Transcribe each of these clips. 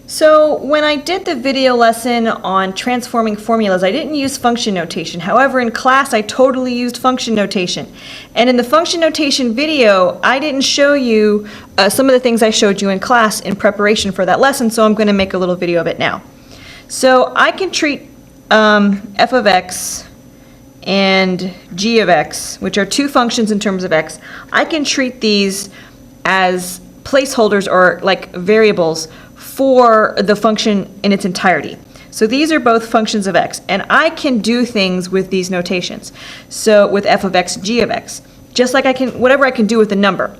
So when I did the video lesson on transforming formulas, I didn't use function notation. However, in class, I totally used function notation. And in the function notation video, I didn't show you some of the things I showed you in class in preparation for that lesson, so I'm going to make a little video of it now. So I can treat f of x and g of x, which are two functions in terms of x. I can treat these as placeholders or like variables for the function in its entirety. So these are both functions of x, and I can do things with these notations. So with f of x, g of x, just like I can, whatever I can do with a number.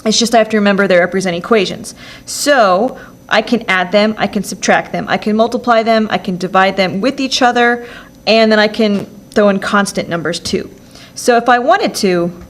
It's just I have to remember they represent equations. So I can add them, I can subtract them, I can multiply them, I can divide them with each other, and then I can throw in constant numbers too. So if I wanted to,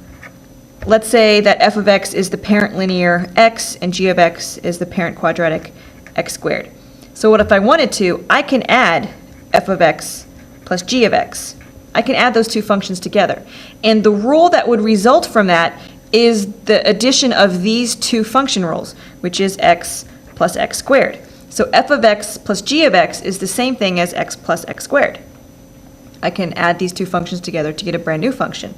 let's say that f of x is the parent linear x and g of x is the parent quadratic x squared. So what if I wanted to, I can add f of x plus g of x. I can add those two functions together. And the rule that would result from that is the addition of these two function rules, which is x plus x squared. So f of x plus g of x is the same thing as x plus x squared. I can add these two functions together to get a brand new function.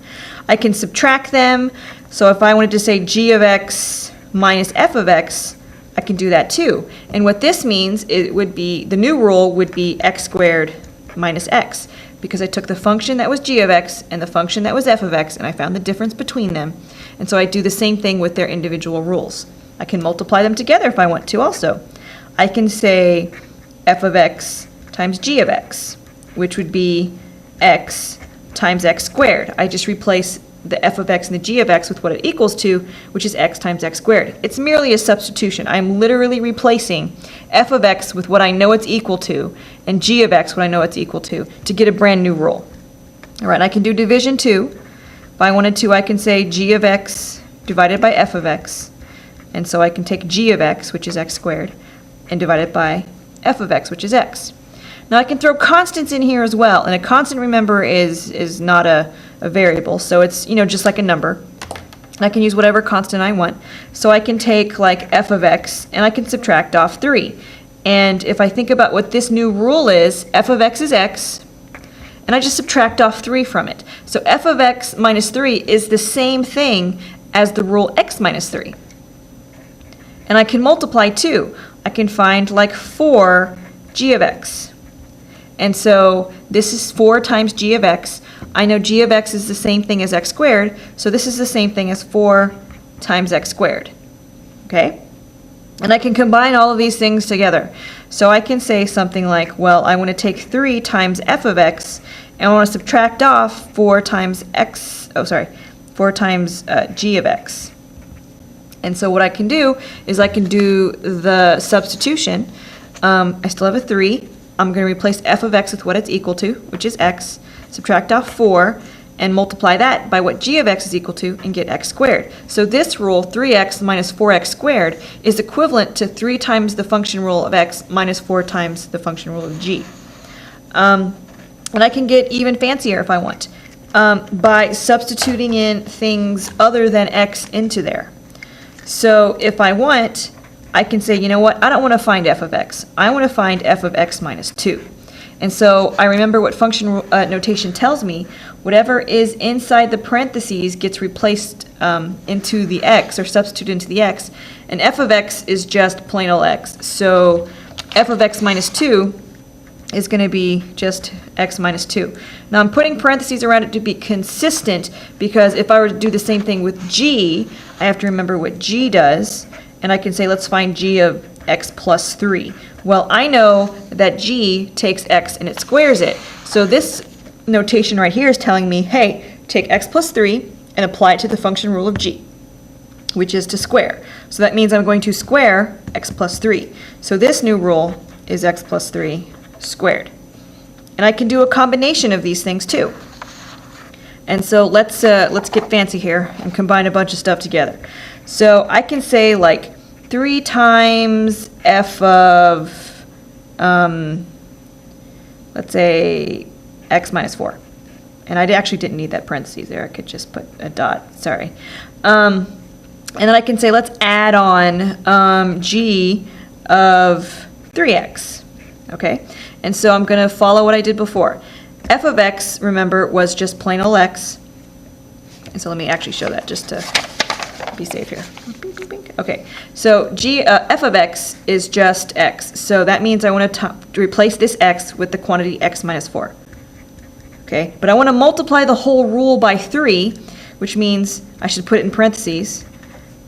I can subtract them. So if I wanted to say g of x minus f of x, I can do that too. And what this means, it would be, the new rule would be x squared minus x, because I took the function that was g of x and the function that was f of x, and I found the difference between them. And so I do the same thing with their individual rules. I can multiply them together if I want to also. I can say f of x times g of x, which would be x times x squared. I just replace the f of x and the g of x with what it equals to, which is x times x squared. It's merely a substitution. I'm literally replacing f of x with what I know it's equal to, and g of x what I know it's equal to get a brand new rule. All right, I can do division too. If I wanted to, I can say g of x divided by f of x, and so I can take g of x, which is x squared, and divide it by f of x, which is x. Now I can throw constants in here as well, and a constant, remember, is not a variable, so it's, you know, just like a number. And I can use whatever constant I want. So I can take like f of x, and I can subtract off 3. And if I think about what this new rule is, f of x is x, and I just subtract off 3 from it. So f of x minus 3 is the same thing as the rule x minus 3. And I can multiply too. I can find like 4 g of x. And so this is 4 times g of x. I know g of x is the same thing as x squared, so this is the same thing as 4 times x squared. Okay? And I can combine all of these things together. So I can say something like, well, I want to take 3 times f of x, and I want to subtract off 4 times g of x. And so what I can do is I can do the substitution. I still have a 3. I'm going to replace f of x with what it's equal to, which is x, subtract off 4, and multiply that by what g of x is equal to, and get x squared. So this rule, 3x minus 4x squared, is equivalent to 3 times the function rule of x minus 4 times the function rule of g. And I can get even fancier if I want, by substituting in things other than x into there. So if I want, I can say, you know what, I don't want to find f of x. I want to find f of x minus 2. And so I remember what function notation tells me. Whatever is inside the parentheses gets replaced into the x, or substituted into the x. And f of x is just plain old x. So f of x minus 2 is going to be just x minus 2. Now I'm putting parentheses around it to be consistent, because if I were to do the same thing with g, I have to remember what g does. And I can say, let's find g of x plus 3. Well, I know that g takes x and it squares it. So this notation right here is telling me, hey, take x plus 3 and apply it to the function rule of g, which is to square. So that means I'm going to square x plus 3. So this new rule is x plus 3 squared. And I can do a combination of these things too. And so let's get fancy here and combine a bunch of stuff together. So I can say like 3 times f of, let's say, x minus 4. And I actually didn't need that parentheses there. I could just put a dot, sorry. And then I can say, let's add on g of 3x, okay? And so I'm going to follow what I did before. F of x, remember, was just plain old x. And so let me actually show that just to be safe here. Okay, so f of x is just x. So that means I want to replace this x with the quantity x minus 4. Okay, but I want to multiply the whole rule by 3, which means I should put it in parentheses.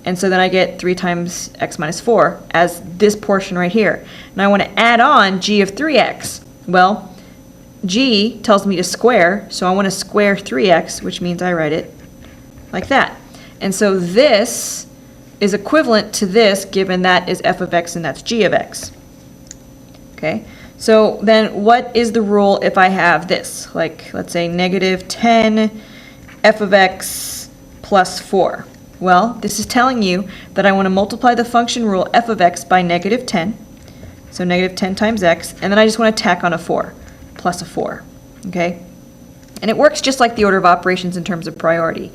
And so then I get 3 times x minus 4 as this portion right here. And I want to add on g of 3x. Well, g tells me to square, so I want to square 3x, which means I write it like that. And so this is equivalent to this, given that is f of x and that's g of x. Okay, so then what is the rule if I have this? Like, let's say negative 10 f of x plus 4. Well, this is telling you that I want to multiply the function rule f of x by negative 10. So negative 10 times x, and then I just want to tack on a 4, plus a 4. Okay? And it works just like the order of operations in terms of priority.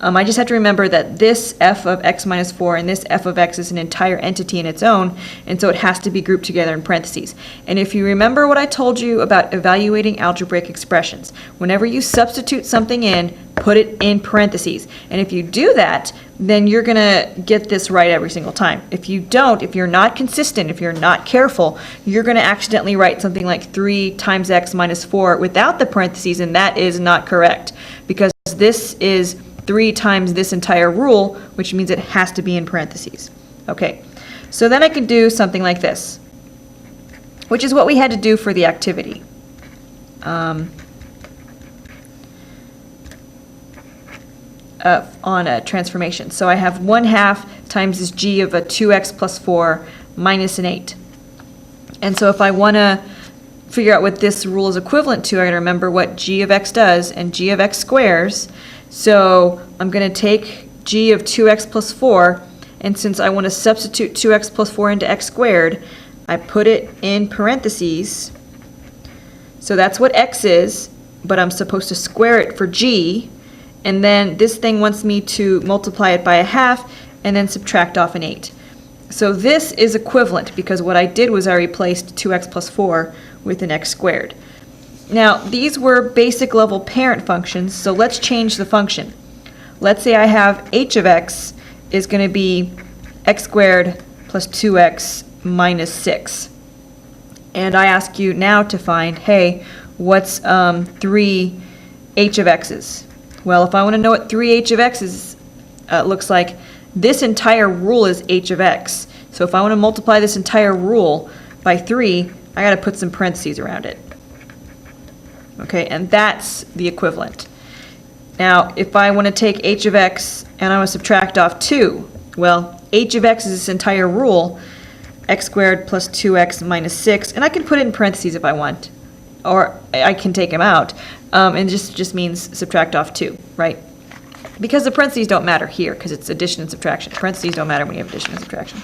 I just have to remember that this f of x minus 4 and this f of x is an entire entity in its own, and so it has to be grouped together in parentheses. And if you remember what I told you about evaluating algebraic expressions, whenever you substitute something in, put it in parentheses. And if you do that, then you're going to get this right every single time. If you don't, if you're not consistent, if you're not careful, you're going to accidentally write something like 3 times x minus 4 without the parentheses, and that is not correct, because this is 3 times this entire rule, which means it has to be in parentheses. Okay, so then I can do something like this, which is what we had to do for the activity. On a transformation. So I have 1/2 times this g of a 2x plus 4 minus an 8. And so if I want to figure out what this rule is equivalent to, I got to remember what g of x does, and g of x squares. So I'm going to take g of 2x plus 4, and since I want to substitute 2x plus 4 into x squared, I put it in parentheses. So that's what x is, but I'm supposed to square it for g. And then this thing wants me to multiply it by 1/2 and then subtract off an 8. So this is equivalent because what I did was I replaced 2x plus 4 with an x squared. Now, these were basic level parent functions, so let's change the function. Let's say I have h of x is going to be x squared plus 2x minus 6. And I ask you now to find, hey, what's 3 h of x's? Well, if I want to know what 3h of x is, looks like, this entire rule is h of x. So if I want to multiply this entire rule by 3, I got to put some parentheses around it. Okay, and that's the equivalent. Now, if I want to take h of x and I want to subtract off 2, well, h of x is this entire rule, x squared plus 2x minus 6, and I can put it in parentheses if I want, or I can take them out. And just means subtract off 2, right? Because the parentheses don't matter here, because it's addition and subtraction. Parentheses don't matter when you have addition and subtraction.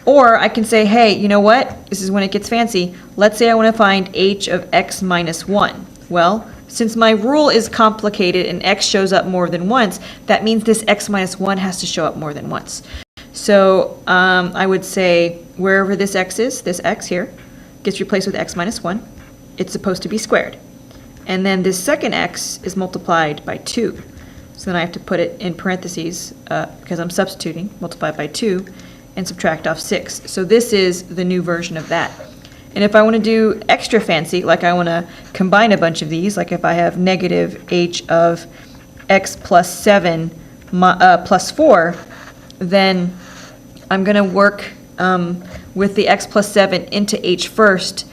Or I can say, hey, you know what? This is when it gets fancy. Let's say I want to find h of x minus 1. Well, since my rule is complicated and x shows up more than once, that means this x minus 1 has to show up more than once. So I would say wherever this x is, this x here, gets replaced with x minus 1. It's supposed to be squared. And then this second x is multiplied by 2. So then I have to put it in parentheses, because I'm substituting, multiply by 2, and subtract off 6. So this is the new version of that. And if I want to do extra fancy, like I want to combine a bunch of these, like if I have negative h of x plus 7 plus 4, then I'm going to work with the x plus 7 into h first.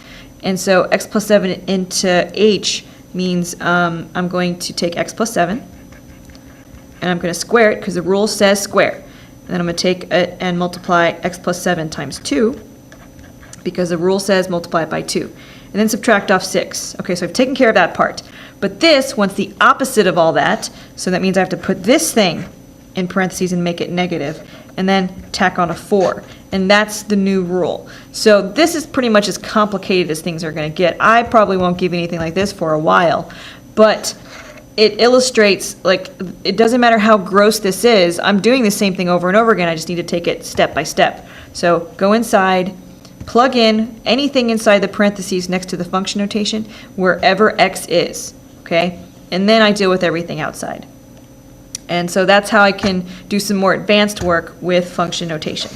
And so x plus 7 into h means I'm going to take x plus 7, and I'm going to square it because the rule says square. And then I'm going to take it and multiply x plus 7 times 2 because the rule says multiply it by 2. And then subtract off 6. Okay, so I've taken care of that part. But this wants the opposite of all that, so that means I have to put this thing in parentheses and make it negative, and then tack on a 4. And that's the new rule. So this is pretty much as complicated as things are going to get. I probably won't give you anything like this for a while, but it illustrates, like, it doesn't matter how gross this is. I'm doing the same thing over and over again. I just need to take it step by step. So go inside, plug in anything inside the parentheses next to the function notation wherever x is, okay? And then I deal with everything outside. And so that's how I can do some more advanced work with function notation.